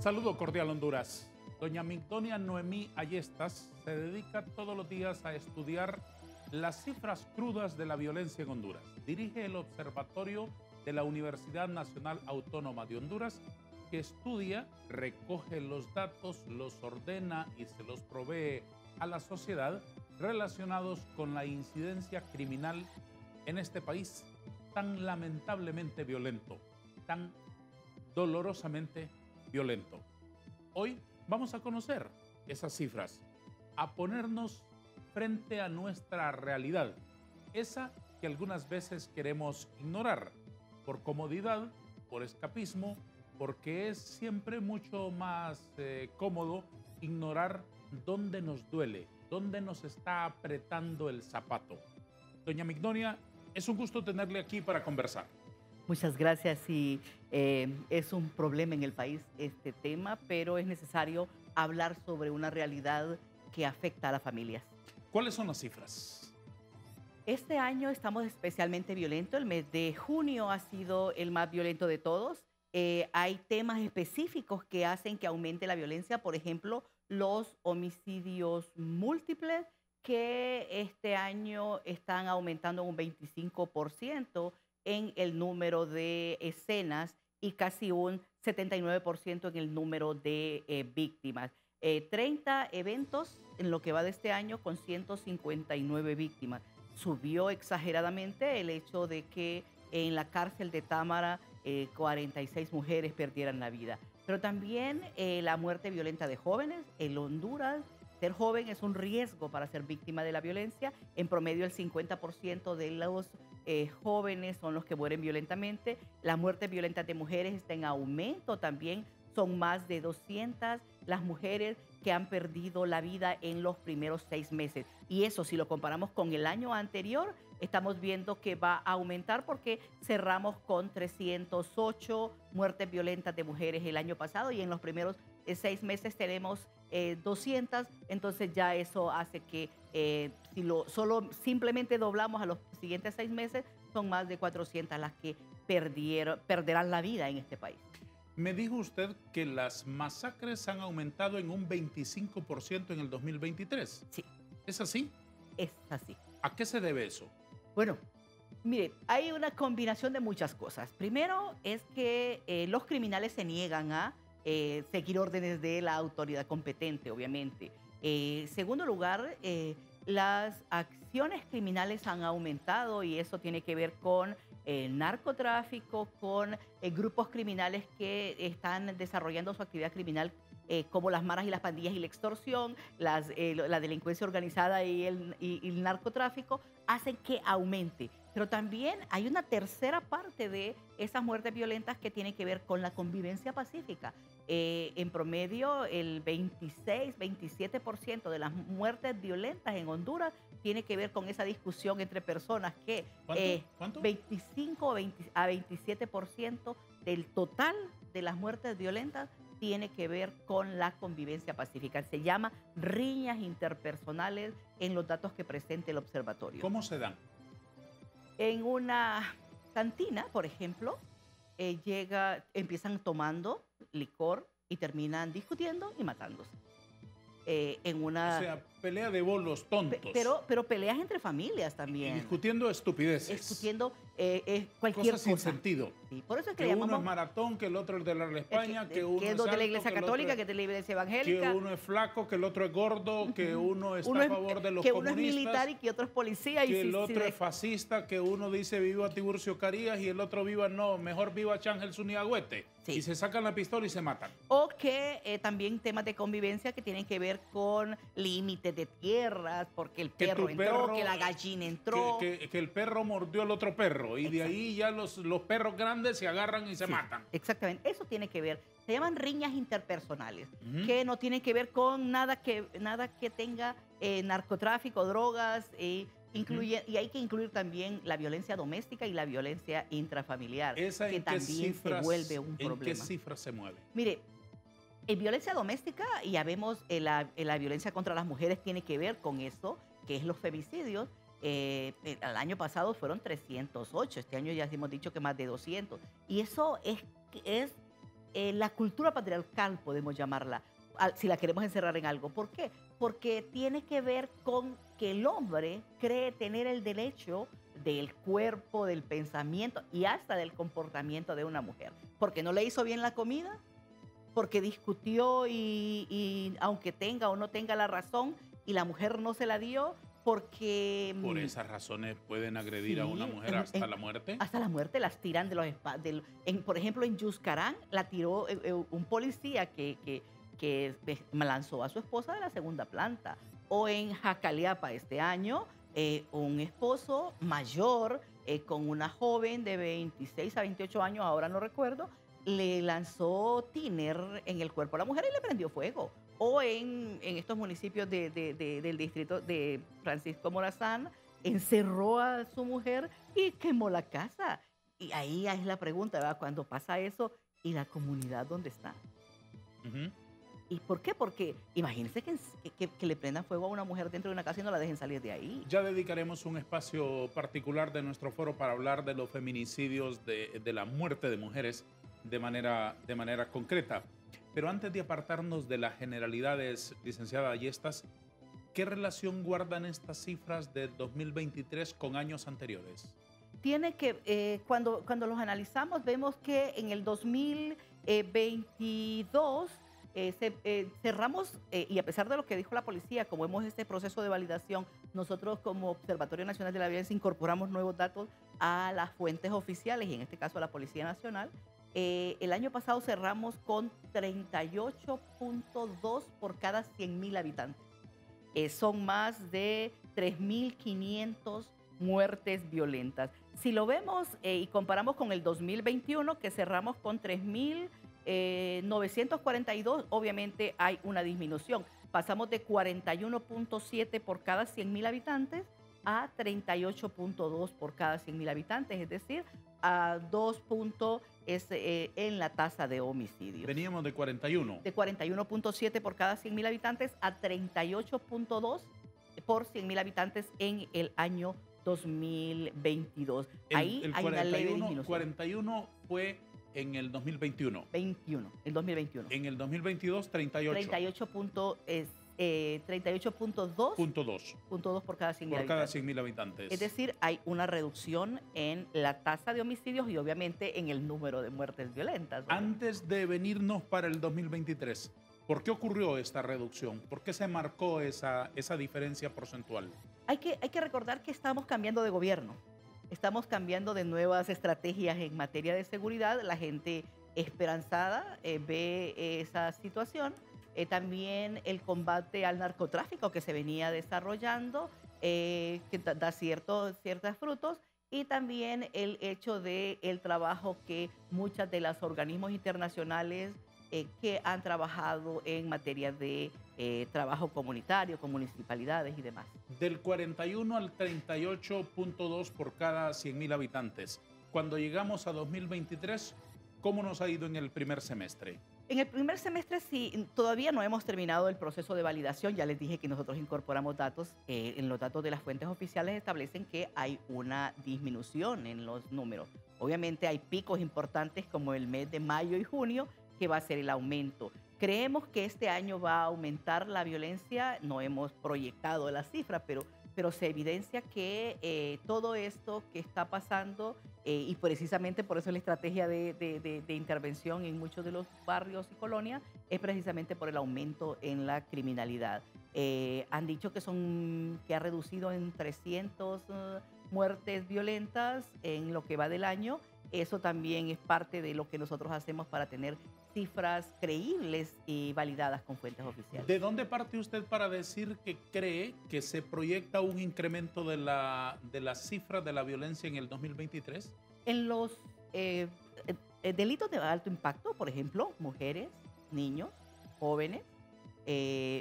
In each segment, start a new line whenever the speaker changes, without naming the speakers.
Saludo cordial, Honduras. Doña Migdonia Noemí Ayestas se dedica todos los días a estudiar las cifras crudas de la violencia en Honduras. Dirige el Observatorio de la Universidad Nacional Autónoma de Honduras, que estudia, recoge los datos, los ordena y se los provee a la sociedad relacionados con la incidencia criminal en este país tan lamentablemente violento, tan dolorosamente violento. Hoy vamos a conocer esas cifras, a ponernos frente a nuestra realidad, esa que algunas veces queremos ignorar por comodidad, por escapismo, porque es siempre mucho más cómodo ignorar dónde nos duele, dónde nos está apretando el zapato. Doña Migdonia, es un gusto tenerle aquí para conversar.
Muchas gracias y es un problema en el país este tema, pero es necesario hablar sobre una realidad que afecta a las familias.
¿Cuáles son las cifras?
Este año estamos especialmente violentos. El mes de junio ha sido el más violento de todos. Hay temas específicos que hacen que aumente la violencia, por ejemplo, los homicidios múltiples, que este año están aumentando un 25% en el número de escenas y casi un 79% en el número de víctimas. 30 eventos en lo que va de este año con 159 víctimas. Subió exageradamente el hecho de que en la cárcel de Támara 46 mujeres perdieran la vida. Pero también la muerte violenta de jóvenes. En Honduras, ser joven es un riesgo para ser víctima de la violencia. En promedio, el 50% de los jóvenes son los que mueren violentamente. La muerte violenta de mujeres está en aumento también. Son más de 200 las mujeres que han perdido la vida en los primeros 6 meses. Y eso, si lo comparamos con el año anterior, estamos viendo que va a aumentar porque cerramos con 308 muertes violentas de mujeres el año pasado y en los primeros 6 meses tenemos 200. Entonces ya eso hace que solo simplemente doblamos a los siguientes 6 meses, son más de 400 las que perderán la vida en este país.
Me dijo usted que las masacres han aumentado en un 25% en el 2023.
Sí.
¿Es así?
Es así.
¿A qué se debe eso?
Bueno, mire, hay una combinación de muchas cosas. Primero es que los criminales se niegan a seguir órdenes de la autoridad competente, obviamente. Segundo lugar, las acciones criminales han aumentado y eso tiene que ver con el narcotráfico, con grupos criminales que están desarrollando su actividad criminal como las maras y las pandillas y la extorsión, la delincuencia organizada y el narcotráfico, hacen que aumente. Pero también hay una tercera parte de esas muertes violentas que tiene que ver con la convivencia pacífica. En promedio, el 26-27% de las muertes violentas en Honduras tiene que ver con esa discusión entre personas que...
¿Cuánto?
25 a 27% del total de las muertes violentas tiene que ver con la convivencia pacífica. Se llama riñas interpersonales en los datos que presenta el observatorio.
¿Cómo se dan?
En una cantina, por ejemplo, empiezan tomando licor y terminan discutiendo y matándose.
O sea, pelea de bolos tontos.
Pero peleas entre familias también.
Y discutiendo estupideces.
Discutiendo cualquier
cosas sin sentido.
Sí, por eso es
que uno es maratón, que el otro es de la España, que uno es
de la Iglesia Católica, que es de la Iglesia Evangélica.
Que uno es flaco, que el otro es gordo, que uno está a favor de los
comunistas. Que
uno
es militar y que otro es policía.
Que el otro es fascista, que uno dice viva Tiburcio Carías y el otro viva, no, mejor viva Chángel Zuniagüete. Sí. Y se sacan la pistola y se matan.
O que también temas de convivencia que tienen que ver con límites de tierras, porque el perro entró, que la gallina entró.
Que el perro mordió al otro perro y de ahí ya los perros grandes se agarran y se matan.
Exactamente, eso tiene que ver. Se llaman riñas interpersonales, que no tienen que ver con nada que tenga narcotráfico, drogas, y hay que incluir también la violencia doméstica y la violencia intrafamiliar,
¿Esa
que también se vuelve un problema.
¿En qué cifras se mueve?
Mire, en violencia doméstica, y ya vemos la violencia contra las mujeres tiene que ver con eso, que es los femicidios. El año pasado fueron 308, este año ya hemos dicho que más de 200. Y eso es la cultura patriarcal, podemos llamarla, si la queremos encerrar en algo. ¿Por qué? Porque tiene que ver con que el hombre cree tener el derecho del cuerpo, del pensamiento y hasta del comportamiento de una mujer. Porque no le hizo bien la comida, porque discutió y aunque tenga o no tenga la razón y la mujer no se la dio, porque
Por esas razones pueden agredir a
sí,
una mujer hasta la muerte.
hasta la muerte las tiran de los por ejemplo, en Yuscarán la tiró un policía que lanzó a su esposa de la segunda planta. O en Jacaliapa este año, un esposo mayor con una joven de 26 a 28 años, ahora no recuerdo, le lanzó tiner en el cuerpo a la mujer y le prendió fuego. O en estos municipios del distrito de Francisco Morazán, encerró a su mujer y quemó la casa. Y ahí es la pregunta, ¿verdad? Cuando pasa eso, ¿y la comunidad dónde está?
Ujú.
¿Y por qué? Porque imagínense que le prendan fuego a una mujer dentro de una casa y no la dejen salir de ahí.
Ya dedicaremos un espacio particular de nuestro foro para hablar de los feminicidios, de la muerte de mujeres de manera concreta. Pero antes de apartarnos de las generalidades, licenciada Ayestas, ¿qué relación guardan estas cifras de 2023 con años anteriores?
Tiene que, cuando los analizamos, vemos que en el 2022 cerramos, y a pesar de lo que dijo la policía, como vemos este proceso de validación, nosotros como Observatorio Nacional de la Violencia incorporamos nuevos datos a las fuentes oficiales, y en este caso a la Policía Nacional. El año pasado cerramos con 38.2 por cada 100.000 habitantes. Son más de 3.500 muertes violentas. Si lo vemos y comparamos con el 2021, que cerramos con 3.942, obviamente hay una disminución. Pasamos de 41.7 por cada 100.000 habitantes a 38.2 por cada 100.000 habitantes, es decir, a 2 puntos en la tasa de homicidios.
Veníamos de 41.
De 41.7 por cada 100.000 habitantes a 38.2 por 100.000 habitantes en el año 2022. Ahí
El
hay una leve disminución.
41 fue en el 2021.
El 2021.
En el 2022, 38.
38.2
Punto dos
por cada 100.000
por
habitantes.
cada 100.000 habitantes.
Es decir, hay una reducción en la tasa de homicidios y obviamente en el número de muertes violentas.
Antes de venirnos para el 2023, ¿por qué ocurrió esta reducción? ¿Por qué se marcó esa diferencia porcentual?
Hay que recordar que estamos cambiando de gobierno. Estamos cambiando de nuevas estrategias en materia de seguridad. La gente esperanzada ve esa situación. También el combate al narcotráfico que se venía desarrollando, que da ciertos frutos. Y también el hecho del trabajo que muchas de los organismos internacionales que han trabajado en materia de trabajo comunitario, con municipalidades y demás.
Del 41 al 38.2 por cada 100.000 habitantes. Cuando llegamos a 2023, ¿cómo nos ha ido en el primer semestre?
En el primer semestre sí, todavía no hemos terminado el proceso de validación. Ya les dije que nosotros incorporamos datos. En los datos de las fuentes oficiales establecen que hay una disminución en los números. Obviamente hay picos importantes como el mes de mayo y junio, que va a ser el aumento. Creemos que este año va a aumentar la violencia. No hemos proyectado la cifra, pero se evidencia que todo esto que está pasando, y precisamente por eso la estrategia de intervención en muchos de los barrios y colonias, es precisamente por el aumento en la criminalidad. Han dicho que ha reducido en 300 muertes violentas en lo que va del año. Eso también es parte de lo que nosotros hacemos para tener cifras creíbles y validadas con fuentes oficiales.
¿De dónde parte usted para decir que cree que se proyecta un incremento de la cifra de la violencia en el 2023?
En los delitos de alto impacto, por ejemplo, mujeres, niños, jóvenes,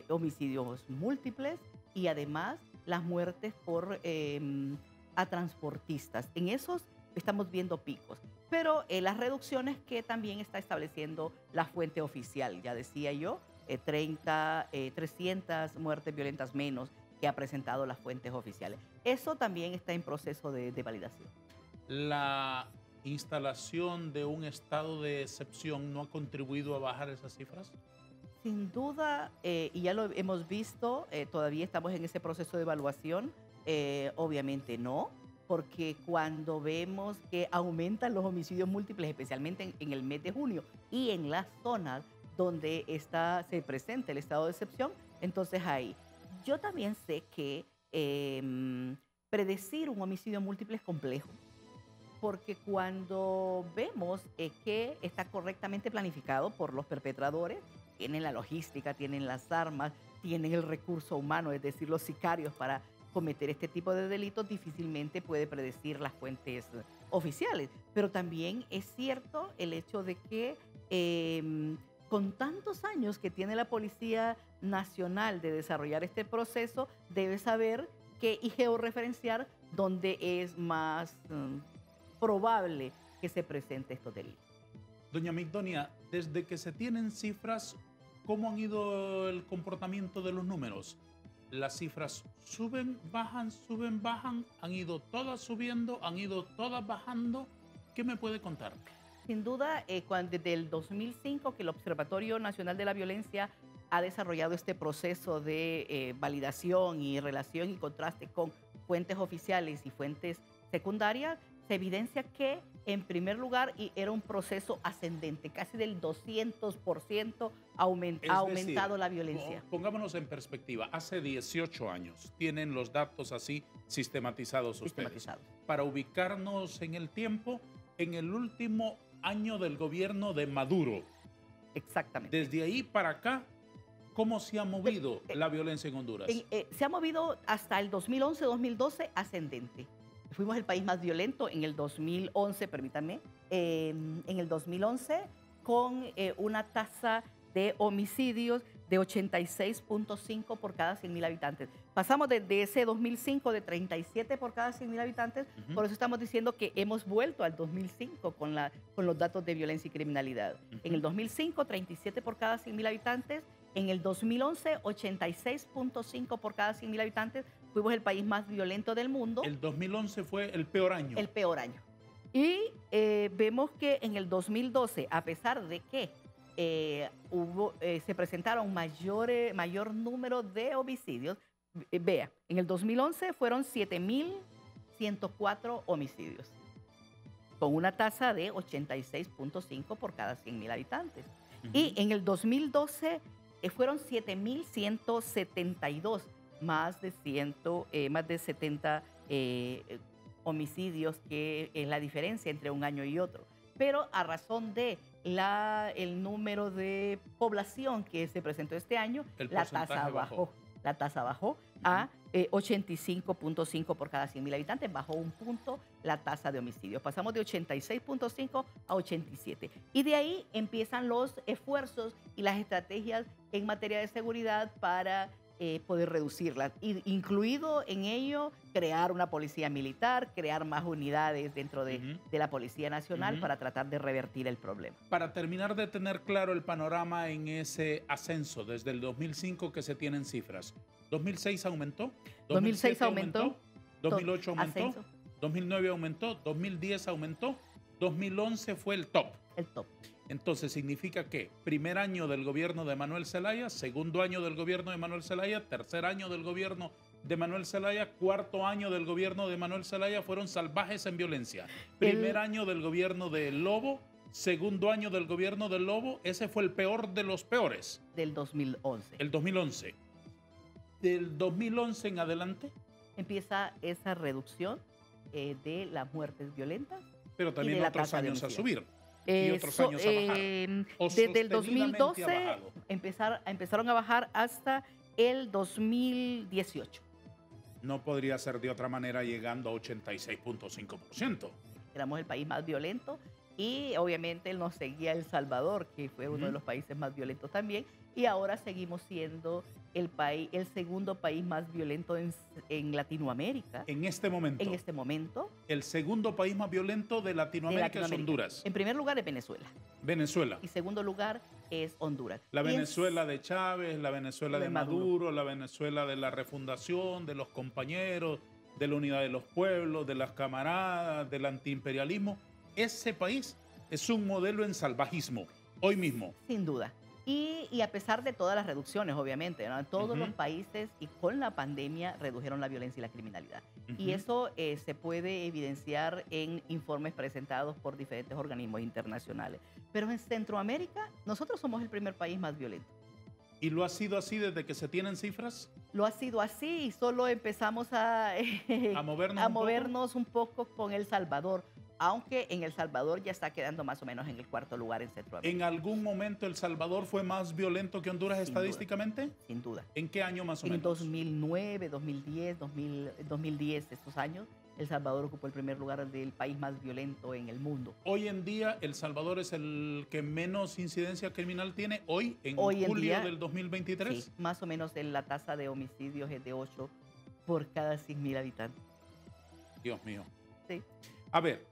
homicidios múltiples y además las muertes a transportistas. En esos estamos viendo picos. Pero las reducciones que también está estableciendo la fuente oficial, ya decía yo, 300 muertes violentas menos que ha presentado las fuentes oficiales. Eso también está en proceso de validación.
La instalación de un estado de excepción no ha contribuido a bajar esas cifras?
Sin duda, y ya lo hemos visto, todavía estamos en ese proceso de evaluación. Obviamente no, porque cuando vemos que aumentan los homicidios múltiples, especialmente en el mes de junio y en las zonas donde se presenta el estado de excepción, entonces ahí. Yo también sé que predecir un homicidio múltiple es complejo, porque cuando vemos que está correctamente planificado por los perpetradores, tienen la logística, tienen las armas, tienen el recurso humano, es decir, los sicarios para cometer este tipo de delitos, difícilmente puede predecir las fuentes oficiales. Pero también es cierto el hecho de que con tantos años que tiene la Policía Nacional de desarrollar este proceso, debe saber y georreferenciar dónde es más probable que se presente estos delitos.
Doña Migdonia, desde que se tienen cifras, ¿cómo han ido el comportamiento de los números? ¿Las cifras suben, bajan? ¿Han ido todas subiendo? ¿Han ido todas bajando? ¿Qué me puede contar?
Sin duda, desde el 2005 que el Observatorio Nacional de la Violencia ha desarrollado este proceso de validación y relación y contraste con fuentes oficiales y fuentes secundarias, se evidencia que, en primer lugar, era un proceso ascendente, casi del 200% ha aumentado la violencia.
Pongámonos en perspectiva, hace 18 años tienen los datos así sistematizados ustedes. Para ubicarnos en el tiempo, en el último año del gobierno de Maduro.
Exactamente.
Desde ahí para acá, ¿cómo se ha movido la violencia en Honduras?
Se ha movido hasta el 2011-2012 ascendente. Fuimos el país más violento en el 2011, permítanme, en el 2011 con una tasa de homicidios de 86.5 por cada 100.000 habitantes. Pasamos desde ese 2005 de 37 por cada 100.000 habitantes, por eso estamos diciendo que hemos vuelto al 2005 con los datos de violencia y criminalidad. En el 2005, 37 por cada 100.000 habitantes. En el 2011, 86.5 por cada 100.000 habitantes. Fuimos el país más violento del mundo.
El 2011 fue el peor año.
El peor año. Y vemos que en el 2012, a pesar de que se presentaron mayor número de homicidios, vea, en el 2011 fueron 7.104 homicidios, con una tasa de 86.5 por cada 100.000 habitantes. Y en el 2012 fueron 7.172, más de 70 homicidios, que es la diferencia entre un año y otro. Pero a razón de el número de población que se presentó este año, la tasa bajó. La tasa bajó a 85.5 por cada 100.000 habitantes, bajó un punto la tasa de homicidios. Pasamos de 86.5 a 87. Y de ahí empiezan los esfuerzos y las estrategias en materia de seguridad para poder reducirlas, incluido en ello crear una policía militar, crear más unidades dentro de la Policía Nacional para tratar de revertir el problema.
Para terminar de tener claro el panorama en ese ascenso, desde el 2005 que se tienen cifras, ¿2006 aumentó?
2006 aumentó.
2008 aumentó.
Ascenso.
2009 aumentó. 2010 aumentó. 2011 fue el top.
El top.
Entonces significa que primer año del gobierno de Manuel Zelaya, segundo año del gobierno de Manuel Zelaya, tercer año del gobierno de Manuel Zelaya, cuarto año del gobierno de Manuel Zelaya fueron salvajes en violencia. Primer año del gobierno del Lobo, segundo año del gobierno del Lobo, ese fue el peor de los peores.
Del 2011.
El 2011. Del 2011 en adelante.
Empieza esa reducción de las muertes violentas.
Pero también otros años a subir. Y otros años a bajar.
Desde el 2012 empezaron a bajar hasta el 2018.
No podría ser de otra manera, llegando a 86.5%.
Éramos el país más violento y obviamente nos seguía El Salvador, que fue uno de los países más violentos también, y ahora seguimos siendo el segundo país más violento en Latinoamérica.
En este momento.
En este momento.
El segundo país más violento de Latinoamérica es Honduras.
En primer lugar es Venezuela.
Venezuela.
Y segundo lugar es Honduras.
La Venezuela de Chávez, la Venezuela de Maduro, la Venezuela de la refundación, de los compañeros, de la unidad de los pueblos, de las camaradas, del antiimperialismo. ese país es un modelo en salvajismo, hoy mismo.
Sin duda. Y a pesar de todas las reducciones, obviamente, ¿no? Todos los países y con la pandemia redujeron la violencia y la criminalidad. Y eso se puede evidenciar en informes presentados por diferentes organismos internacionales. Pero en Centroamérica, nosotros somos el primer país más violento.
¿Y lo ha sido así desde que se tienen cifras?
Lo ha sido así y solo empezamos a movernos un poco con El Salvador. Aunque en El Salvador ya está quedando más o menos en el cuarto lugar en Centroamérica.
¿En algún momento El Salvador fue más violento que Honduras estadísticamente?
Sin duda.
¿En qué año más o menos?
En 2009, 2010, 2010, estos años, El Salvador ocupó el primer lugar del país más violento en el mundo.
Hoy en día, El Salvador es el que menos incidencia criminal tiene hoy, en
Hoy
julio
día,
del 2023.
Sí, más o menos la tasa de homicidios es de 8 por cada 100,000 habitantes.
Dios mío.
Sí.
A ver,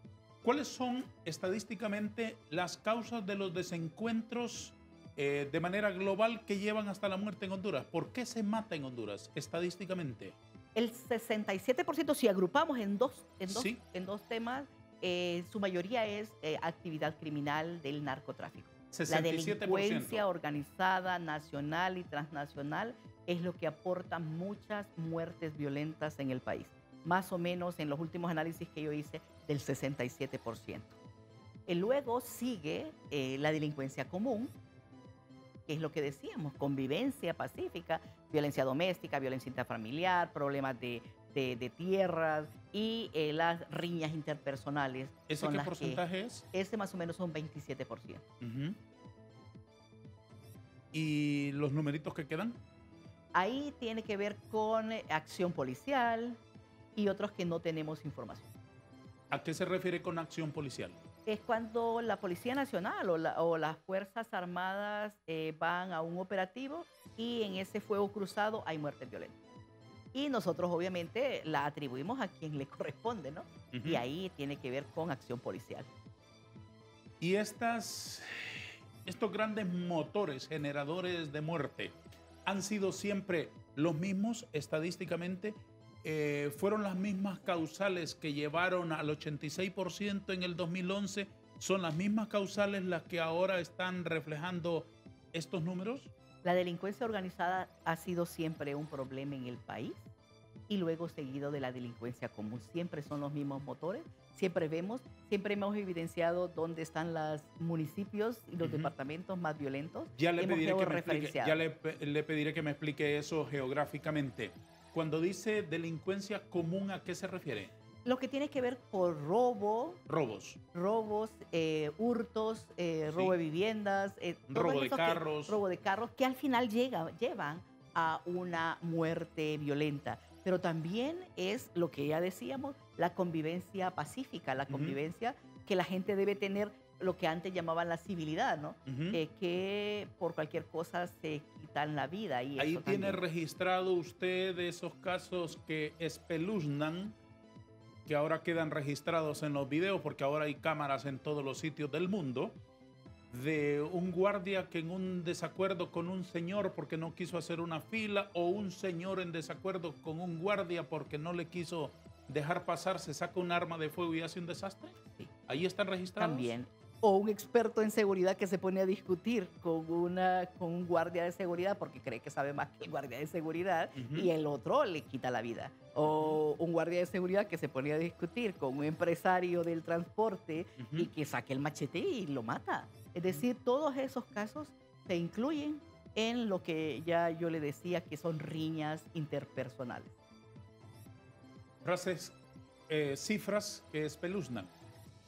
¿cuáles son estadísticamente las causas de los desencuentros de manera global que llevan hasta la muerte en Honduras? ¿Por qué se mata en Honduras estadísticamente?
El 67%, si agrupamos en dos
Sí.
temas, su mayoría es actividad criminal del narcotráfico.
67%.
La delincuencia organizada, nacional y transnacional es lo que aporta muchas muertes violentas en el país. Más o menos en los últimos análisis que yo hice, del 67%. Y luego sigue la delincuencia común, que es lo que decíamos, convivencia pacífica, violencia doméstica, violencia intrafamiliar, problemas de tierras y las riñas interpersonales.
¿Ese qué porcentaje es?
Ese más o menos son 27%.
¿Y los numeritos que quedan?
Ahí tiene que ver con acción policial y otros que no tenemos información.
¿A qué se refiere con acción policial?
Es cuando la Policía Nacional o las Fuerzas Armadas van a un operativo y en ese fuego cruzado hay muerte violenta. Y nosotros obviamente la atribuimos a quien le corresponde, ¿no? Y ahí tiene que ver con acción policial.
Y estos grandes motores generadores de muerte han sido siempre los mismos estadísticamente. Fueron las mismas causales que llevaron al 86% en el 2011. ¿Son las mismas causales las que ahora están reflejando estos números?
La delincuencia organizada ha sido siempre un problema en el país y luego seguido de la delincuencia común. Siempre son los mismos motores. Siempre hemos evidenciado dónde están los municipios y los departamentos más violentos.
Ya le pediré que me explique eso geográficamente. Cuando dice delincuencia común, ¿a qué se refiere?
Lo que tiene que ver por robos, hurtos, robo de viviendas,
robo de carros,
que al final llevan a una muerte violenta. Pero también es lo que ya decíamos, la convivencia pacífica, la convivencia que la gente debe tener, lo que antes llamaban la civilidad, ¿no? Que por cualquier cosa se quitan la vida. Y
ahí
eso
tiene
también.
registrado usted esos casos que espeluznan, que ahora quedan registrados en los videos, porque ahora hay cámaras en todos los sitios del mundo, de un guardia que en un desacuerdo con un señor porque no quiso hacer una fila, o un señor en desacuerdo con un guardia porque no le quiso dejar pasar, se saca un arma de fuego y hace un desastre.
Sí.
Ahí están registrados.
También. O un experto en seguridad que se pone a discutir con un guardia de seguridad porque cree que sabe más que el guardia de seguridad y el otro le quita la vida. O un guardia de seguridad que se pone a discutir con un empresario del transporte y que saque el machete y lo mata. Es decir, todos esos casos se incluyen en lo que ya yo le decía que son riñas interpersonales.
Cifras que espeluznan,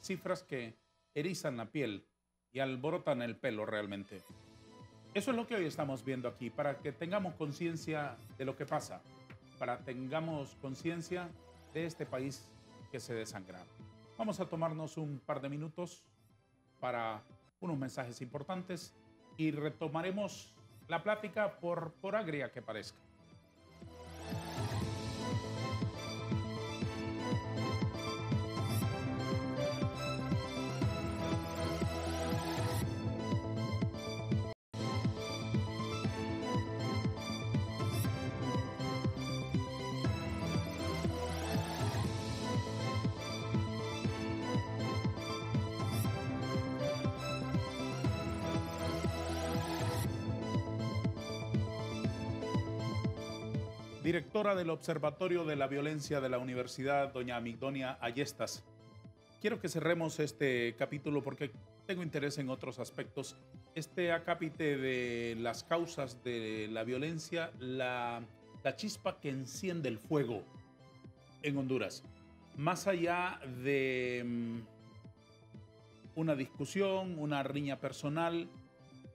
cifras que erizan la piel y alborotan el pelo realmente. Eso es lo que hoy estamos viendo aquí, para que tengamos conciencia de lo que pasa, para que tengamos conciencia de este país que se desangra. Vamos a tomarnos un par de minutos para unos mensajes importantes y retomaremos la plática por agria que parezca. Directora del Observatorio de la Violencia de la Universidad, doña Migdonia Ayestas. Quiero que cerremos este capítulo porque tengo interés en otros aspectos. Este acápite de las causas de la violencia, la chispa que enciende el fuego en Honduras. Más allá de una discusión, una riña personal,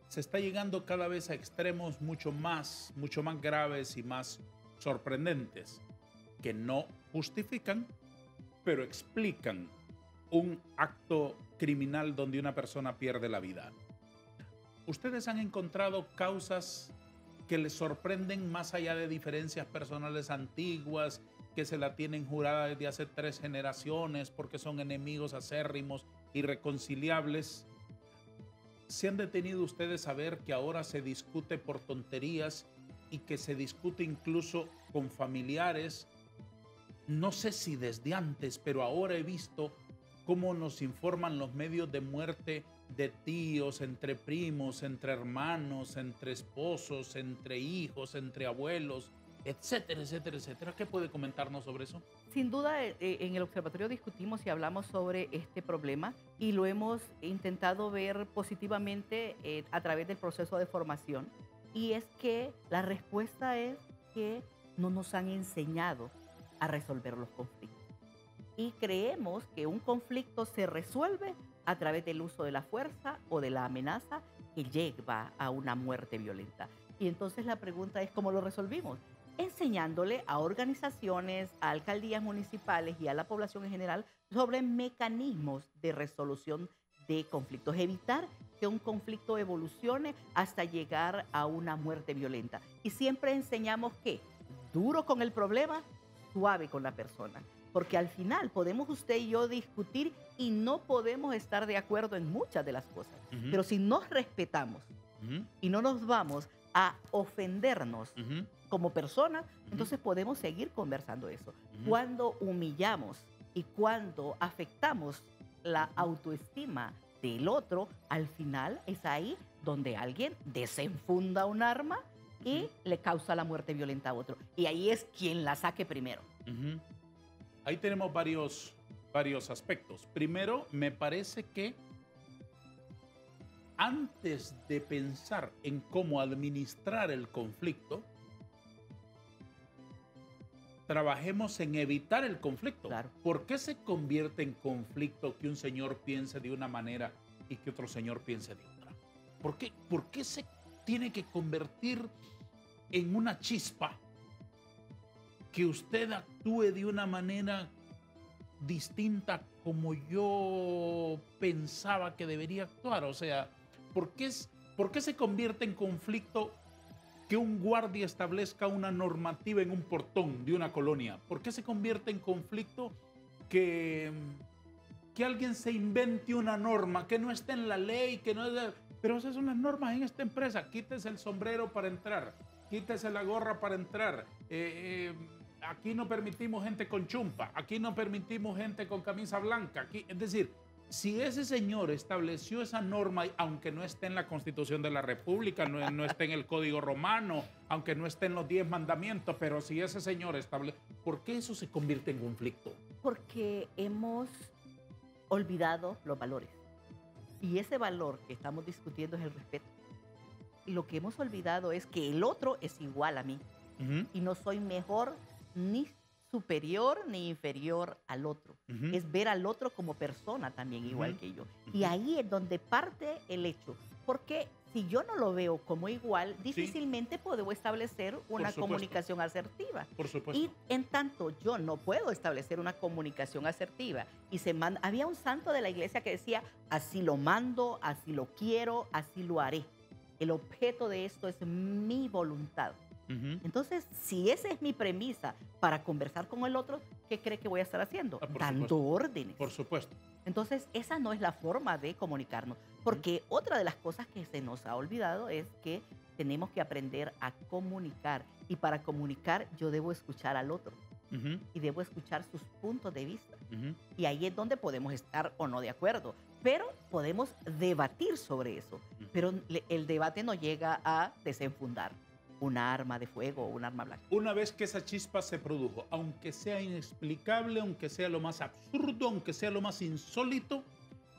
se está llegando cada vez a extremos mucho más graves y más sorprendentes, que no justifican, pero explican un acto criminal donde una persona pierde la vida. ¿Ustedes han encontrado causas que les sorprenden más allá de diferencias personales antiguas, que se la tienen jurada desde hace 3 generaciones porque son enemigos acérrimos, irreconciliables? ¿Se han detenido ustedes a ver que ahora se discute por tonterías y que se discute incluso con familiares? No sé si desde antes, pero ahora he visto cómo nos informan los medios de muerte de tíos, entre primos, entre hermanos, entre esposos, entre hijos, entre abuelos, etcétera, etcétera, etcétera. ¿Qué puede comentarnos sobre eso?
Sin duda, en el observatorio discutimos y hablamos sobre este problema y lo hemos intentado ver positivamente a través del proceso de formación. Y es que la respuesta es que no nos han enseñado a resolver los conflictos. Y creemos que un conflicto se resuelve a través del uso de la fuerza o de la amenaza que lleva a una muerte violenta. Y entonces la pregunta es, ¿cómo lo resolvimos? Enseñándole a organizaciones, a alcaldías municipales y a la población en general sobre mecanismos de resolución de conflictos. Evitar que un conflicto evolucione hasta llegar a una muerte violenta. Y siempre enseñamos que duro con el problema, suave con la persona. Porque al final podemos usted y yo discutir y no podemos estar de acuerdo en muchas de las cosas. Pero si nos respetamos y no nos vamos a ofendernos como personas, entonces podemos seguir conversando eso. Cuando humillamos y cuando afectamos la autoestima del otro, al final es ahí donde alguien desenfunda un arma y le causa la muerte violenta a otro. Y ahí es quien la saque primero.
Ahí tenemos varios aspectos. Primero, me parece que antes de pensar en cómo administrar el conflicto, trabajemos en evitar el conflicto.
Claro.
¿Por qué se convierte en conflicto que un señor piense de una manera y que otro señor piense de otra? ¿Por qué se tiene que convertir en una chispa que usted actúe de una manera distinta como yo pensaba que debería actuar? O sea, ¿por qué se convierte en conflicto que un guardia establezca una normativa en un portón de una colonia? ¿Por qué se convierte en conflicto que alguien se invente una norma que no esté en la ley, que no es pero esas son las normas en esta empresa? Quítese el sombrero para entrar, quítese la gorra para entrar, aquí no permitimos gente con chumpa, aquí no permitimos gente con camisa blanca. Aquí, es decir, si ese señor estableció esa norma, aunque no esté en la Constitución de la República, no esté en el Código Romano, aunque no esté en los 10 mandamientos, pero si ese señor establece, ¿por qué eso se convierte en conflicto?
Porque hemos olvidado los valores. Y ese valor que estamos discutiendo es el respeto. Y lo que hemos olvidado es que el otro es igual a mí. Y no soy mejor ni superior ni inferior al otro. Es ver al otro como persona también igual que yo. Y ahí es donde parte el hecho. Porque si yo no lo veo como igual, difícilmente puedo establecer una comunicación asertiva.
Por supuesto.
Y en tanto yo no puedo establecer una comunicación asertiva y había un santo de la iglesia que decía, así lo mando, así lo quiero, así lo haré. El objeto de esto es mi voluntad. Entonces, si esa es mi premisa para conversar con el otro, ¿qué cree que voy a estar haciendo? Dando órdenes.
Por supuesto.
Entonces, esa no es la forma de comunicarnos. Porque otra de las cosas que se nos ha olvidado es que tenemos que aprender a comunicar. Y para comunicar, yo debo escuchar al otro. Y debo escuchar sus puntos de vista. Y ahí es donde podemos estar o no de acuerdo. Pero podemos debatir sobre eso. Pero el debate no llega a desenfundar. una arma de fuego o un arma blanca.
Una vez que esa chispa se produjo, aunque sea inexplicable, aunque sea lo más absurdo, aunque sea lo más insólito,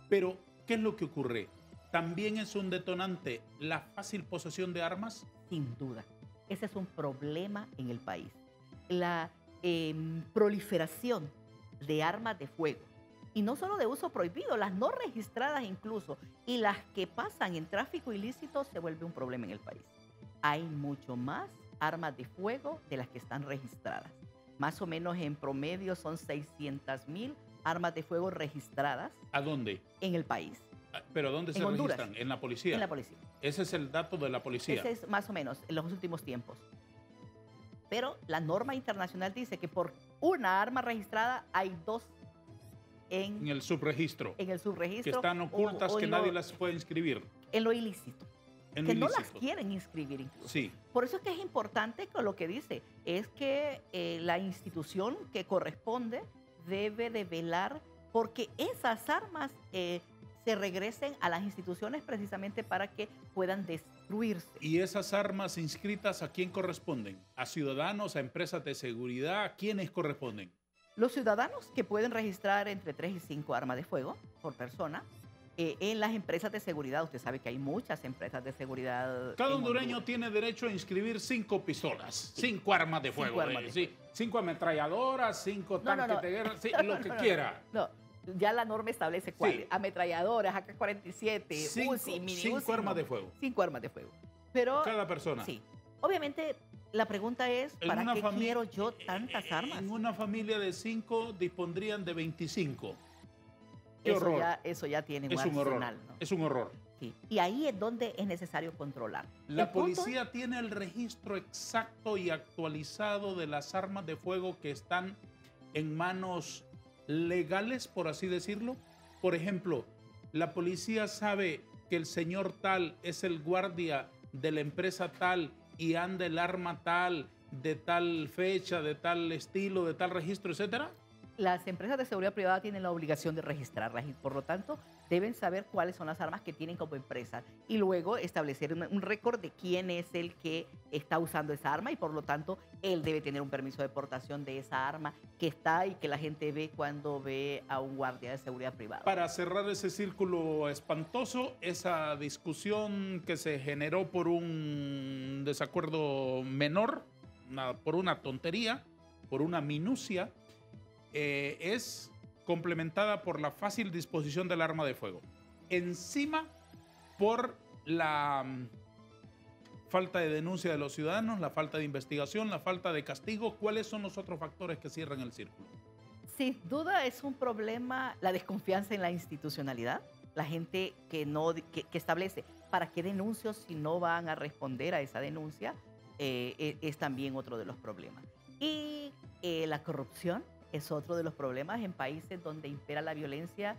pero ¿qué es lo que ocurre? ¿También es un detonante la fácil posesión de armas?
Sin duda. Ese es un problema en el país. La proliferación de armas de fuego, y no solo de uso prohibido, las no registradas incluso, y las que pasan en tráfico ilícito, se vuelve un problema en el país. Hay mucho más armas de fuego de las que están registradas. Más o menos en promedio son 600,000 armas de fuego registradas.
¿A dónde?
En el país.
¿Pero dónde se
Honduras.
registran? ¿En la policía?
En la policía.
Ese es el dato de la policía.
Ese es más o menos en los últimos tiempos. Pero la norma internacional dice que por una arma registrada hay 2
En el subregistro.
en el subregistro.
Que están ocultas,
o
que
en
nadie las puede inscribir.
En lo ilícito.
En
Que
lo
no las
ilícito.
quieren inscribir incluso.
Sí.
Por eso es que es importante con lo que dice, es que la institución que corresponde debe de velar porque esas armas se regresen a las instituciones precisamente para que puedan destruirse.
¿Y esas armas inscritas a quién corresponden? ¿A ciudadanos, a empresas de seguridad? ¿A quiénes corresponden?
Los ciudadanos que pueden registrar entre 3 y 5 armas de fuego por persona, en las empresas de seguridad, usted sabe que hay muchas empresas de seguridad.
Cada
en
hondureño
Honduras.
tiene derecho a inscribir 5 pistolas, 5 armas de fuego,
5 armas de
sí, 5 ametralladoras, 5
No, no,
tanques
no.
de guerra, sí,
No,
lo
no,
que
no,
quiera.
No, ya la norma establece cuáles.
Sí.
Ametralladoras, AK-47,
5
UCI, mini UCI.
armas
no.
de fuego.
5 armas de fuego. Pero,
Cada persona.
sí. Obviamente, la pregunta es,
En
¿para
una
qué
familia-
quiero yo tantas armas?
En una familia de 5 dispondrían de 25. ¡Qué horror!
Eso ya tiene un
Es un horror.
arsenal, ¿no?
Es un horror.
Sí. Y ahí es donde es necesario controlar.
La
El punto es-
policía tiene el registro exacto y actualizado de las armas de fuego que están en manos legales, por así decirlo. Por ejemplo, la policía sabe que el señor tal es el guardia de la empresa tal y anda el arma tal, de tal fecha, de tal estilo, de tal registro, etcétera.
Las empresas de seguridad privada tienen la obligación de registrarlas y por lo tanto deben saber cuáles son las armas que tienen como empresa y luego establecer un récord de quién es el que está usando esa arma y por lo tanto él debe tener un permiso de portación de esa arma que está y que la gente ve cuando ve a un guardia de seguridad privada.
Para cerrar ese círculo espantoso, esa discusión que se generó por un desacuerdo menor, por una tontería, por una minucia, es complementada por la fácil disposición del arma de fuego. Encima, por la falta de denuncia de los ciudadanos, la falta de investigación, la falta de castigo. ¿Cuáles son los otros factores que cierran el círculo?
Sin duda es un problema la desconfianza en la institucionalidad, la gente que establece para qué denuncio si no van a responder a esa denuncia, es también otro de los problemas. Y la corrupción es otro de los problemas. En países donde impera la violencia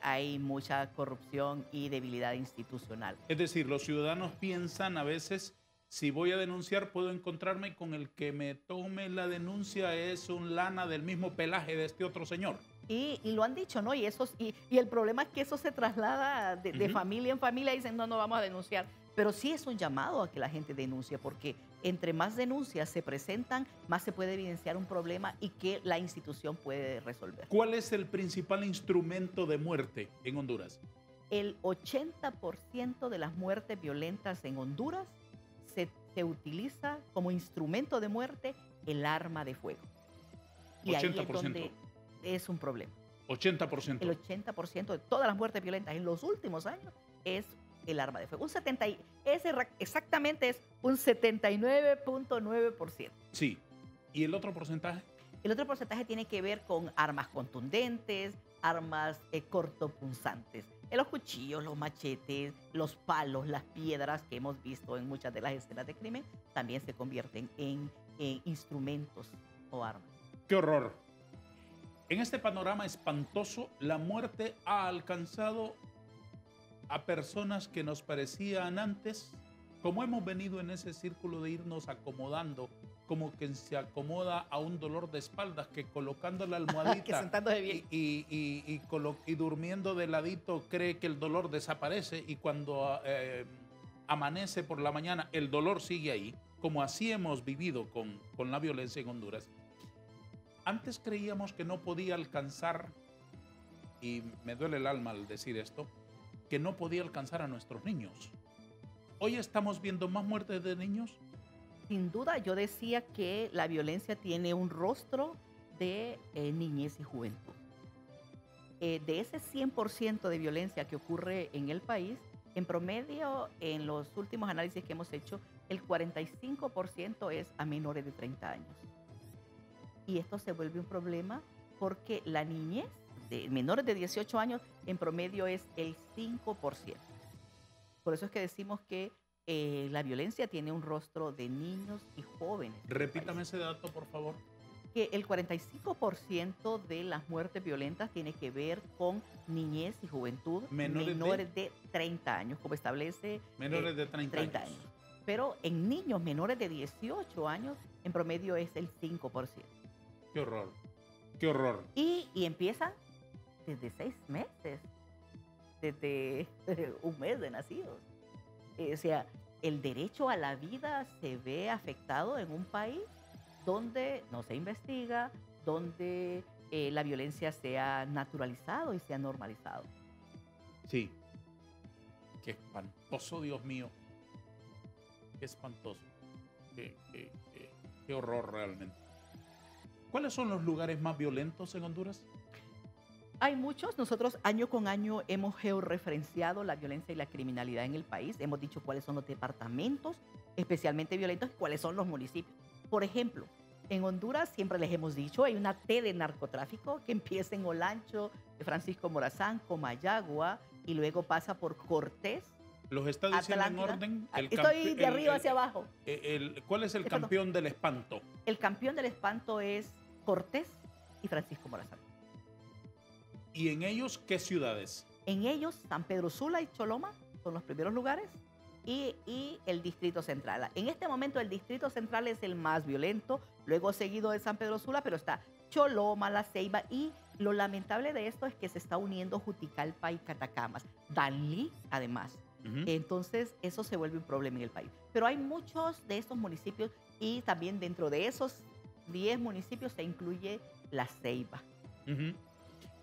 hay mucha corrupción y debilidad institucional.
Es decir, los ciudadanos piensan a veces, si voy a denunciar, puedo encontrarme con el que me tome la denuncia, es un lana del mismo pelaje de este otro señor.
Y lo han dicho, ¿no? Y el problema es que eso se traslada de familia en familia y dicen, no vamos a denunciar. Pero sí es un llamado a que la gente denuncie, porque entre más denuncias se presentan, más se puede evidenciar un problema y que la institución puede resolver.
¿Cuál es el principal instrumento de muerte en Honduras?
El 80% de las muertes violentas en Honduras se utiliza como instrumento de muerte el arma de fuego. Y ahí es
80%.
donde es un problema.
80%.
El 80% de todas las muertes violentas en los últimos años es el arma de fuego. Exactamente es un 79.9%.
Sí. ¿Y el otro porcentaje?
El otro porcentaje tiene que ver con armas contundentes, armas cortopunzantes. Los cuchillos, los machetes, los palos, las piedras que hemos visto en muchas de las escenas de crimen también se convierten en instrumentos o armas.
¡Qué horror! En este panorama espantoso, la muerte ha alcanzado a personas que nos parecían antes, como hemos venido en ese círculo de irnos acomodando, como quien se acomoda a un dolor de espaldas, que colocando la almohadita
Que sentándose bien.
y durmiendo de ladito cree que el dolor desaparece y cuando amanece por la mañana el dolor sigue ahí. como así hemos vivido con la violencia en Honduras, antes creíamos que no podía alcanzar, y me duele el alma al decir esto, que no podía alcanzar a nuestros niños. Hoy estamos viendo más muertes de niños.
Sin duda, yo decía que la violencia tiene un rostro de niñez y juventud. De ese 100% de violencia que ocurre en el país, en promedio, en los últimos análisis que hemos hecho, el 45% es a menores de 30 años. Y esto se vuelve un problema porque la niñez de menores de 18 años en promedio es el 5%. Por eso es que decimos que la violencia tiene un rostro de niños y jóvenes.
Repítame ese dato, por favor.
Que el 45% de las muertes violentas tiene que ver con niñez y juventud menores de 30 años, como establece
menores de 30 años.
Pero en niños menores de 18 años, en promedio es el 5%.
¡Qué horror! ¡Qué horror!
Y empiezan desde 6 meses, desde un mes de nacidos. O sea, el derecho a la vida se ve afectado en un país donde no se investiga, donde la violencia se ha naturalizado y se ha normalizado.
Sí. Qué espantoso, Dios mío. Qué espantoso. Qué horror realmente. ¿Cuáles son los lugares más violentos en Honduras?
Hay muchos. Nosotros año con año hemos georreferenciado la violencia y la criminalidad en el país. Hemos dicho cuáles son los departamentos especialmente violentos y cuáles son los municipios. Por ejemplo, en Honduras siempre les hemos dicho, hay una T de narcotráfico que empieza en Olancho, de Francisco Morazán, Comayagua, y luego pasa por Cortés.
¿Los está diciendo en orden?
Estoy de arriba hacia abajo.
¿Cuál es el campeón del espanto?
El campeón del espanto es Cortés y Francisco Morazán.
¿Y en ellos qué ciudades?
En ellos, San Pedro Sula y Choloma son los primeros lugares. Y el Distrito Central. En este momento el Distrito Central es el más violento, luego seguido de San Pedro Sula, pero está Choloma, La Ceiba, y lo lamentable de esto es que se está uniendo Juticalpa y Catacamas, Danlí además. Entonces eso se vuelve un problema en el país. Pero hay muchos de estos municipios y también dentro de esos 10 municipios se incluye La Ceiba.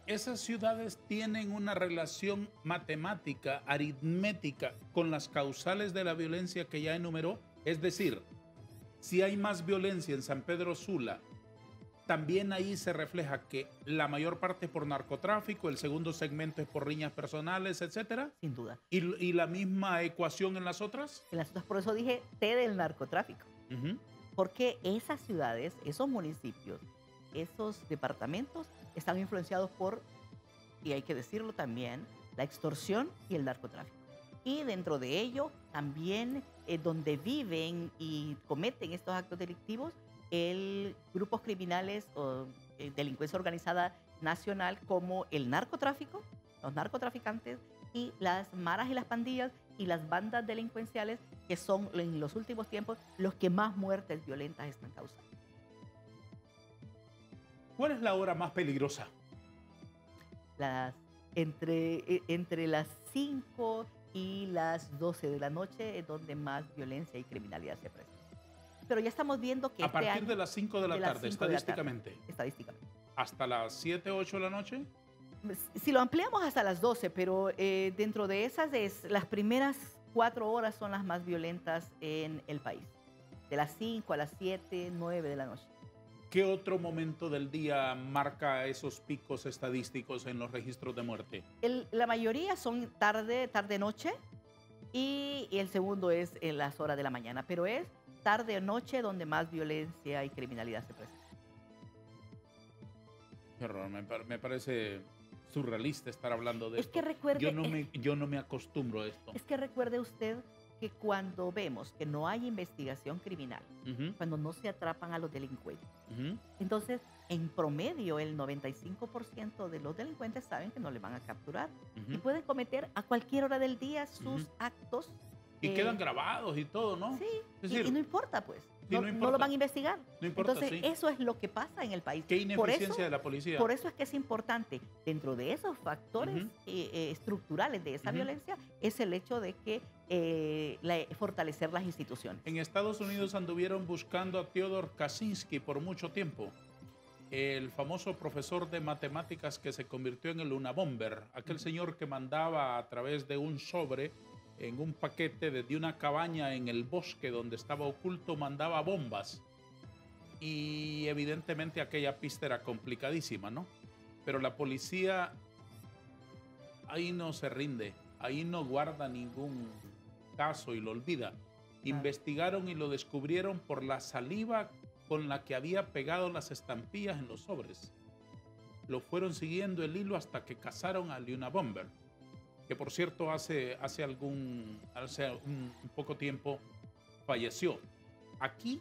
Esas ciudades tienen una relación matemática, aritmética, con las causales de la violencia que ya enumeró. Es decir, si hay más violencia en San Pedro Sula, también ahí se refleja que la mayor parte es por narcotráfico, el segundo segmento es por riñas personales, etcétera.
Sin duda.
¿Y la misma ecuación en las otras?
En las otras, por eso dije T del narcotráfico. Porque esas ciudades, esos municipios, esos departamentos están influenciados por, y hay que decirlo también, la extorsión y el narcotráfico. Y dentro de ello también donde viven y cometen estos actos delictivos, grupos criminales o delincuencia organizada nacional como el narcotráfico, los narcotraficantes y las maras y las pandillas y las bandas delincuenciales que son en los últimos tiempos los que más muertes violentas están causando.
¿Cuál es la hora más peligrosa?
Entre las 5 y las 12 de la noche es donde más violencia y criminalidad se presenta. Pero ya estamos viendo que
a partir de las 5 de la tarde, estadísticamente.
Estadísticamente.
¿Hasta las 7, 8 de la noche?
Si lo ampliamos hasta las 12, pero dentro de esas, las primeras 4 horas son las más violentas en el país. De las 5 a las 7, 9 de la noche.
¿Qué otro momento del día marca esos picos estadísticos en los registros de muerte?
La mayoría son tarde-noche y el segundo es en las horas de la mañana, pero es tarde o noche donde más violencia y criminalidad se presenta.
Qué horror, me parece surrealista estar hablando de esto.
Que recuerde,
yo no me acostumbro a esto.
Es que recuerde usted que cuando vemos que no hay investigación criminal, cuando no se atrapan a los delincuentes, entonces en promedio el 95% de los delincuentes saben que no le van a capturar y pueden cometer a cualquier hora del día sus actos.
Y quedan grabados y todo, ¿no?
Sí,
es decir,
y no importa pues.
Sí, no
no lo
importa.
van a investigar.
No importa,
Entonces,
sí.
eso es lo que pasa en el país.
Qué
Por eso,
ineficiencia de la policía.
por eso es que es importante, dentro de esos factores
Ujú,
estructurales de esa
ujú.
violencia, es el hecho de que fortalecer las instituciones.
En Estados Unidos anduvieron buscando a Theodore Kaczynski por mucho tiempo, el famoso profesor de matemáticas que se convirtió en el Unabomber, aquel señor que mandaba a través de un sobre en un paquete desde una cabaña en el bosque donde estaba oculto, mandaba bombas. Y evidentemente aquella pista era complicadísima, ¿no? Pero la policía ahí no se rinde, ahí no guarda ningún caso y lo olvida.
Claro.
Investigaron y lo descubrieron por la saliva con la que había pegado las estampillas en los sobres. Lo fueron siguiendo el hilo hasta que cazaron a Luna Bomber, que por cierto hace un poco tiempo falleció. Aquí,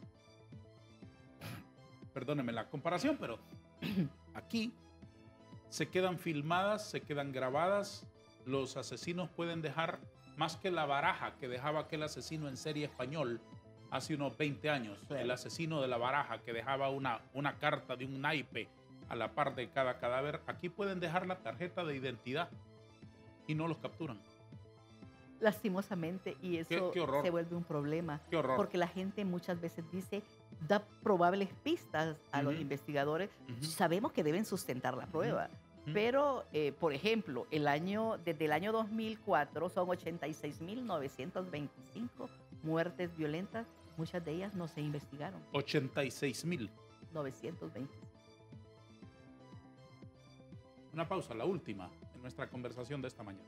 perdónenme la comparación, pero aquí se quedan filmadas, se quedan grabadas. Los asesinos pueden dejar más que la baraja que dejaba aquel asesino en serie español hace unos 20 años.
Claro.
El asesino de la baraja que dejaba una carta de un naipe a la par de cada cadáver. Aquí pueden dejar la tarjeta de identidad y no los capturan.
Lastimosamente, y eso
Qué horror.
se vuelve un problema,
Qué horror.
porque la gente muchas veces dice, da probables pistas a los
Ujú.
investigadores,
Ujú.
sabemos que deben sustentar la prueba,
Ujú.
pero, por ejemplo, desde el año 2004 son 86.925 muertes violentas, muchas de ellas no se investigaron,
86,000.
925.
Una pausa, la última en nuestra conversación de esta mañana.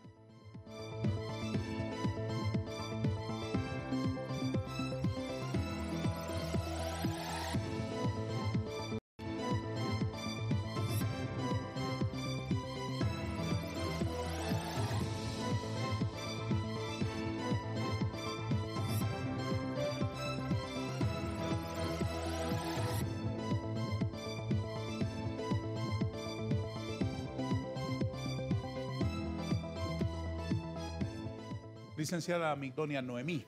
Licenciada Migdonia Noemí,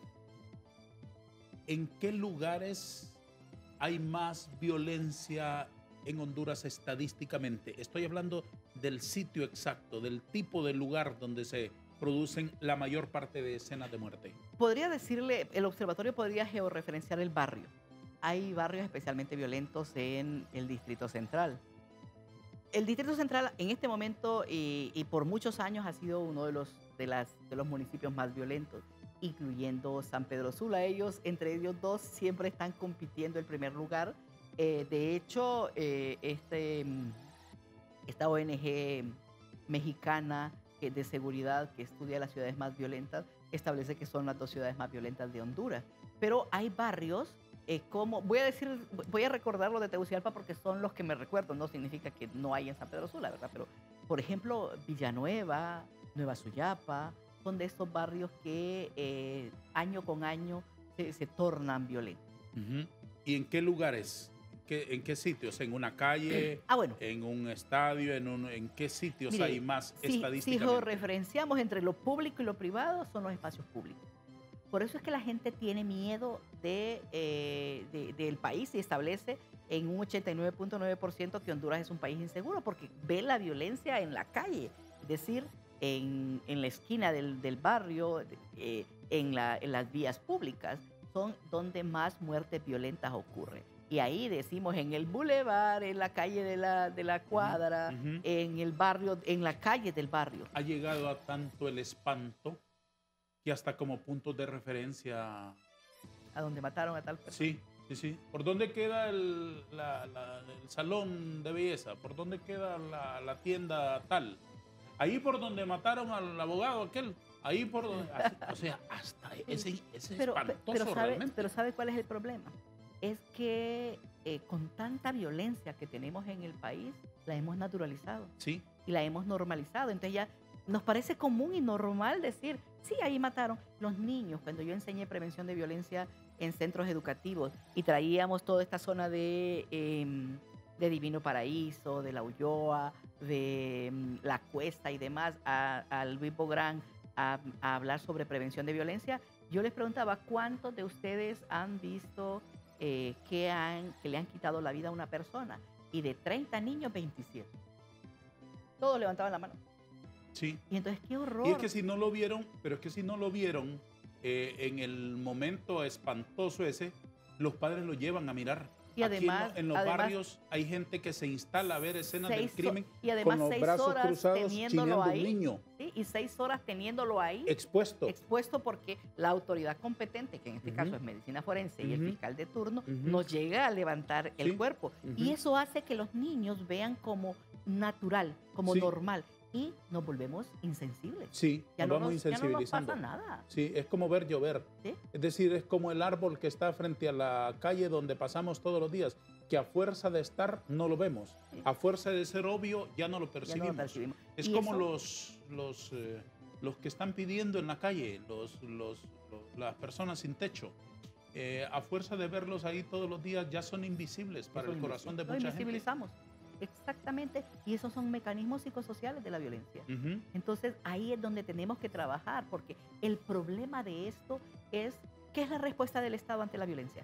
¿en qué lugares hay más violencia en Honduras estadísticamente? Estoy hablando del sitio exacto, del tipo de lugar donde se producen la mayor parte de escenas de muerte.
Podría decirle, el observatorio podría georreferenciar el barrio. Hay barrios especialmente violentos en el Distrito Central. El Distrito Central en este momento y por muchos años ha sido uno de los municipios más violentos, incluyendo San Pedro Sula. Entre ellos dos, siempre están compitiendo el primer lugar. De hecho, esta ONG mexicana de seguridad que estudia las ciudades más violentas establece que son las 2 ciudades más violentas de Honduras. Pero hay barrios voy a recordar los de Tegucigalpa porque son los que me recuerdo, no significa que no hay en San Pedro Sula, ¿verdad? Pero, por ejemplo, Villanueva, Nueva Suyapa, son de estos barrios que año con año se tornan violentos.
Ujú. ¿Y en qué lugares? ¿En qué sitios? ¿En una calle?
Bueno.
¿En un estadio? ¿En qué sitios
Mire,
hay más
si
estadísticamente?
referenciamos entre lo público y lo privado, son los espacios públicos. Por eso es que la gente tiene miedo del país y establece en un 89.9% que Honduras es un país inseguro porque ve la violencia en la calle, es decir, en la esquina del barrio, en las vías públicas, son donde más muertes violentas ocurren. Y ahí decimos en el bulevar, en la calle de la cuadra,
Ujú.
en el barrio, en la calle del barrio.
Ha llegado a tanto el espanto que hasta como puntos de referencia.
A donde mataron a tal persona.
Sí, sí, sí. ¿Por dónde queda el salón de belleza? ¿Por dónde queda la tienda tal? Ahí por donde mataron al abogado aquel. Ahí por donde. O sea, hasta ese espantoso realmente.
Pero ¿sabe cuál es el problema? Es que con tanta violencia que tenemos en el país, la hemos naturalizado.
Sí.
Y la hemos normalizado. Entonces ya nos parece común y normal decir, sí, ahí mataron los niños. Cuando yo enseñé prevención de violencia en centros educativos y traíamos toda esta zona de Divino Paraíso, de La Ulloa, de La Cuesta y demás, a Luis Bográn a hablar sobre prevención de violencia, yo les preguntaba, ¿cuántos de ustedes han visto que le han quitado la vida a una persona. Y de 30 niños, 27. Todos levantaban la mano.
Sí.
Y entonces, qué horror.
Y es que si no lo vieron, pero es que si no lo vieron en el momento espantoso ese, los padres lo llevan a mirar.
Y además,
aquí en los barrios hay gente que se instala a ver escenas del crimen
y además
con los
6
brazos
horas
cruzados
teniéndolo
chineando
ahí,
un niño.
¿sí? Y 6 horas teniéndolo ahí.
Expuesto.
Porque la autoridad competente, que en este caso es medicina forense y el fiscal de turno, nos llega a levantar el cuerpo. Y eso hace que los niños vean como natural, como normal. Y nos volvemos insensibles.
Sí,
ya
nos vamos
Ya
insensibilizando.
no nos pasa nada.
Sí, es como ver llover.
¿Sí?
Es decir, es como el árbol que está frente a la calle donde pasamos todos los días, que a fuerza de estar no lo vemos. Sí. A fuerza de ser obvio ya no lo percibimos.
Ya no lo percibimos.
Es como los que están pidiendo en la calle, las personas sin techo. A fuerza de verlos ahí todos los días ya son invisibles para el corazón de mucha gente.
Lo invisibilizamos. Exactamente, y esos son mecanismos psicosociales de la violencia. Entonces ahí es donde tenemos que trabajar, porque el problema de esto es, ¿qué es la respuesta del Estado ante la violencia?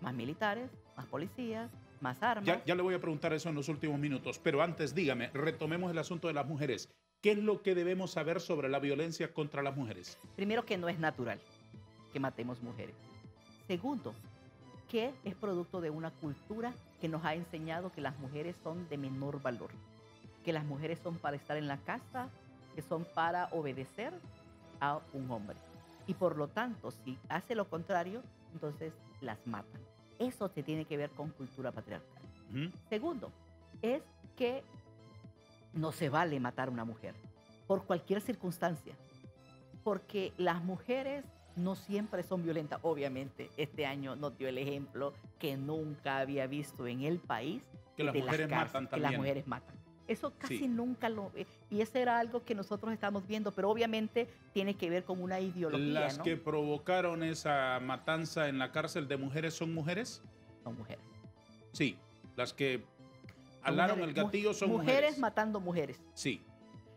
Más militares, más policías, más armas.
Ya le voy a preguntar eso en los últimos minutos, pero antes dígame, retomemos el asunto de las mujeres. ¿Qué es lo que debemos saber sobre la violencia contra las mujeres?
Primero, que no es natural que matemos mujeres. Segundo, que es producto de una cultura que nos ha enseñado que las mujeres son de menor valor, que las mujeres son para estar en la casa, que son para obedecer a un hombre. Y por lo tanto, si hace lo contrario, entonces las matan. Eso se tiene que ver con cultura patriarcal. Segundo, es que no se vale matar a una mujer por cualquier circunstancia, porque las mujeres no siempre son violentas. Obviamente, este año nos dio el ejemplo que nunca había visto en el país.
Que las mujeres matan también.
Que las mujeres matan. Eso casi nunca lo... Y eso era algo que nosotros estamos viendo, pero obviamente tiene que ver con una ideología,
¿Las que provocaron esa matanza en la cárcel de mujeres son mujeres?
Son mujeres.
Sí, las que alaron el gatillo son mujeres.
Mujeres matando mujeres.
Sí.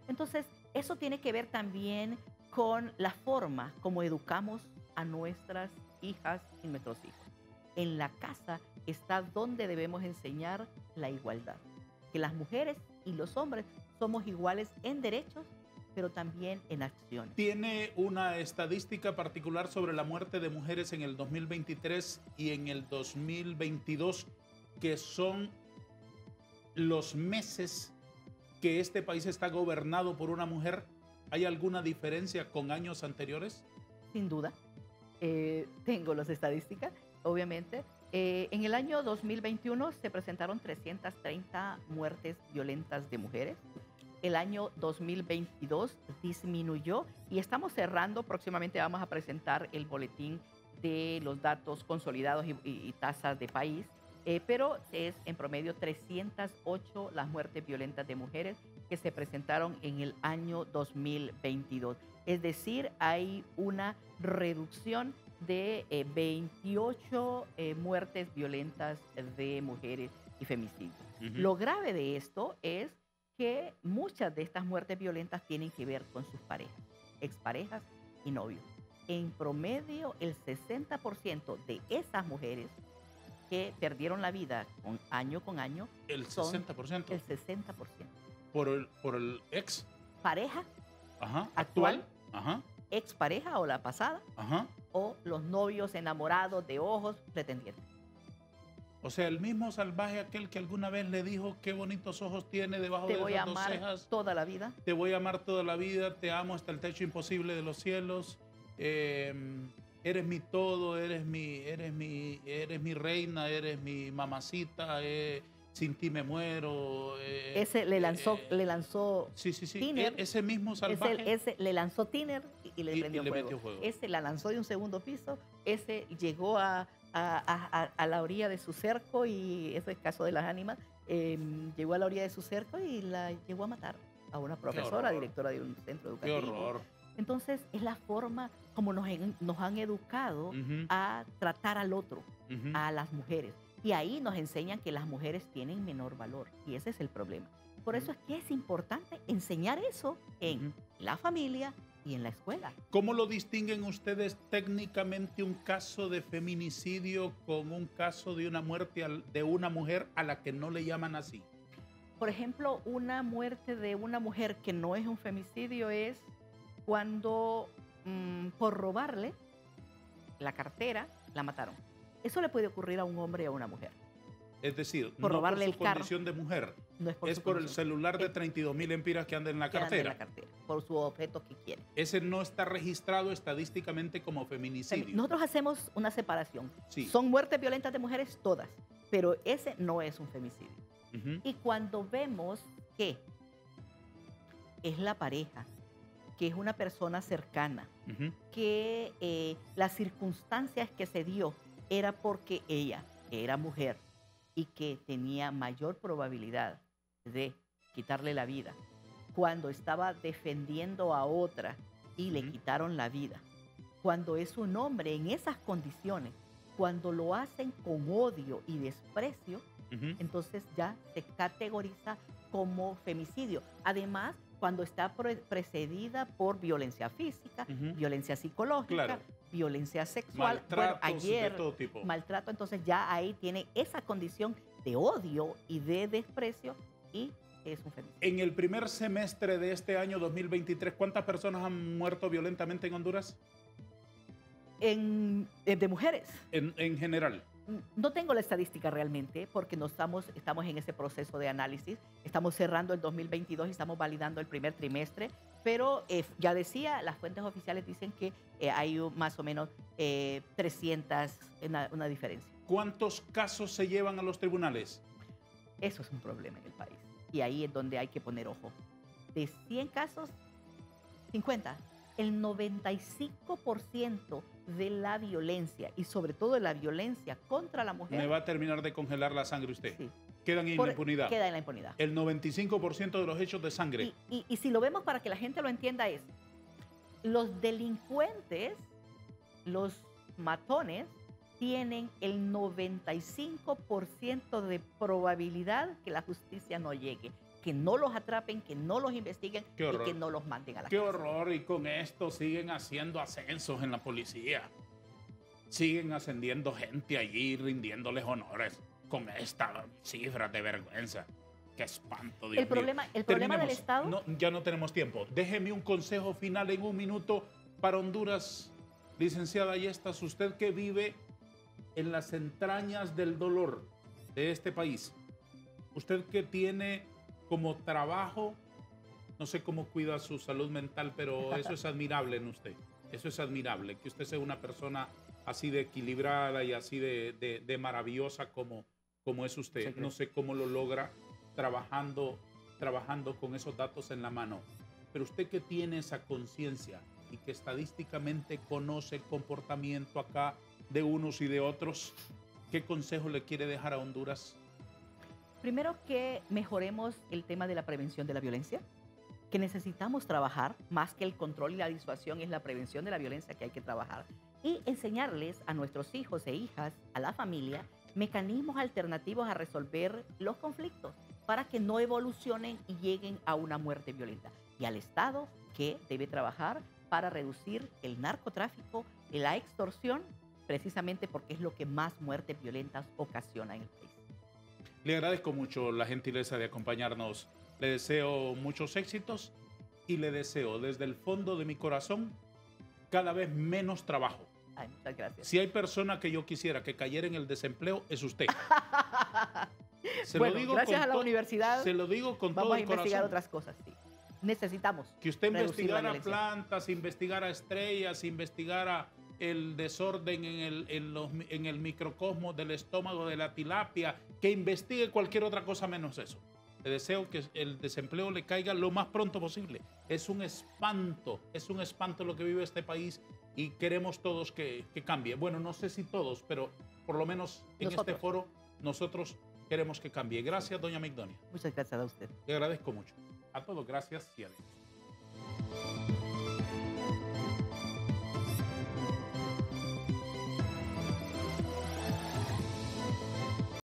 Entonces, eso tiene que ver también con la forma como educamos a nuestras hijas y nuestros hijos. En la casa está donde debemos enseñar la igualdad, que las mujeres y los hombres somos iguales en derechos, pero también en acciones.
¿Tiene una estadística particular sobre la muerte de mujeres en el 2023 y en el 2022, que son los meses que este país está gobernado por una mujer? ¿Hay alguna diferencia con años anteriores?
Sin duda. Tengo las estadísticas, obviamente. En el año 2021 se presentaron 330 muertes violentas de mujeres. El año 2022 disminuyó y estamos cerrando. Próximamente vamos a presentar el boletín de los datos consolidados y tasas de país. Pero es en promedio 308 las muertes violentas de mujeres que se presentaron en el año 2022. Es decir, hay una reducción de 28 muertes violentas de mujeres y femicidios. Lo grave de esto es que muchas de estas muertes violentas tienen que ver con sus parejas, exparejas y novios. En promedio, el 60% de esas mujeres que perdieron la vida año con año.
¿El 60%?
El 60%.
¿Por el ex?
Pareja.
Ajá.
Actual.
Ajá.
Expareja o la pasada.
Ajá.
O los novios enamorados de ojos pretendientes.
O sea, el mismo salvaje aquel que alguna vez le dijo qué bonitos ojos tiene debajo de esas dos cejas.
Te voy a amar toda la vida.
Te voy a amar toda la vida, te amo hasta el techo imposible de los cielos. Eres mi todo, eres mi reina, eres mi mamacita, sin ti me muero.
Ese le lanzó
sí.
Tiner.
Ese mismo salvaje.
Ese le lanzó Tiner y le prendió fuego. Ese la lanzó de un segundo piso. Ese llegó a la orilla de su cerco, y eso es caso de las ánimas. Llegó a la orilla de su cerco y la llegó a matar a una profesora, directora de un centro educativo.
¡Qué horror!
Entonces, es la forma como nos han educado a tratar al otro, a las mujeres. Y ahí nos enseñan que las mujeres tienen menor valor. Y ese es el problema. Por eso es que es importante enseñar eso en la familia, y en la escuela.
¿Cómo lo distinguen ustedes técnicamente un caso de feminicidio con un caso de una muerte de una mujer a la que no le llaman así?
Por ejemplo, una muerte de una mujer que no es un femicidio es cuando por robarle la cartera la mataron. Eso le puede ocurrir a un hombre o a una mujer.
Es decir,
Por
no
robarle
por su
el carro.
condición de mujer,
No es por
es
su
por el
condición.
celular de 32.000 empiras que anda en la
Que ande en la
cartera.
cartera, por su objeto que quiere.
Ese no está registrado estadísticamente como feminicidio.
Nosotros hacemos una separación.
Sí.
Son muertes violentas de mujeres todas, pero ese no es un femicidio.
Ujú.
Y cuando vemos que es la pareja, que es una persona cercana,
Ujú.
que las circunstancias que se dio era porque ella, que era mujer y que tenía mayor probabilidad de quitarle la vida, cuando estaba defendiendo a otra y le
Ujú.
quitaron la vida, cuando es un hombre en esas condiciones, cuando lo hacen con odio y desprecio,
Ujú.
entonces ya se categoriza como femicidio. Además, cuando está precedida por violencia física,
Ujú.
violencia psicológica,
Claro.
violencia sexual,
Maltratos de todo tipo.
maltrato, entonces ya ahí tiene esa condición de odio y de desprecio y es un femicidio.
En el primer semestre de este año 2023, ¿cuántas personas han muerto violentamente en Honduras?
De mujeres.
En general.
No tengo la estadística realmente porque no estamos en ese proceso de análisis. Estamos cerrando el 2022 y estamos validando el primer trimestre, pero ya decía, las fuentes oficiales dicen que hay más o menos 300, una diferencia.
¿Cuántos casos se llevan a los tribunales?
Eso es un problema en el país y ahí es donde hay que poner ojo. De 100 casos, 50. El 95% de la violencia y sobre todo de la violencia contra la mujer.
Me va a terminar de congelar la sangre usted.
Sí.
Quedan en la impunidad.
Queda en la impunidad.
El 95% de los hechos de sangre.
Y si lo vemos para que la gente lo entienda es, los delincuentes, los matones, tienen el 95% de probabilidad que la justicia no llegue, que no los atrapen, que no los investiguen
Qué horror.
y que no los manden a la
Qué
cárcel.
horror, y con esto siguen haciendo ascensos en la policía. Siguen ascendiendo gente allí, rindiéndoles honores con esta cifra de vergüenza. Qué espanto, Dios
El problema del
Terminemos.
Estado.
No, ya no tenemos tiempo. Déjeme un consejo final en un minuto para Honduras. Licenciada Ayestas, usted que vive en las entrañas del dolor de este país, usted que tiene como trabajo, no sé cómo cuida su salud mental, pero eso es admirable en usted. Eso es admirable, que usted sea una persona así de equilibrada y así de maravillosa como es usted. No sé cómo lo logra trabajando con esos datos en la mano. Pero usted que tiene esa conciencia y que estadísticamente conoce el comportamiento acá de unos y de otros, ¿qué consejo le quiere dejar a Honduras?
Primero, que mejoremos el tema de la prevención de la violencia, que necesitamos trabajar, más que el control y la disuasión, es la prevención de la violencia que hay que trabajar. Y enseñarles a nuestros hijos e hijas, a la familia, mecanismos alternativos a resolver los conflictos para que no evolucionen y lleguen a una muerte violenta. Y al Estado, que debe trabajar para reducir el narcotráfico y la extorsión, precisamente porque es lo que más muertes violentas ocasiona en el país.
Le agradezco mucho la gentileza de acompañarnos. Le deseo muchos éxitos y le deseo desde el fondo de mi corazón cada vez menos trabajo.
Ay, muchas gracias.
Si hay persona que yo quisiera que cayera en el desempleo, es usted.
Bueno, gracias a la universidad
se lo digo con todo
vamos a
el
investigar
corazón.
otras cosas, sí. Necesitamos
Que usted
reducir la
investigara
violencia.
plantas, investigara estrellas, investigara el desorden en el microcosmos del estómago de la tilapia, que investigue cualquier otra cosa menos eso. Le deseo que el desempleo le caiga lo más pronto posible. Es un espanto lo que vive este país y queremos todos que cambie. Bueno, no sé si todos, pero por lo menos en este foro nosotros queremos que cambie. Gracias, doña Migdonia.
Muchas gracias a usted.
Le agradezco mucho. A todos, gracias y adiós.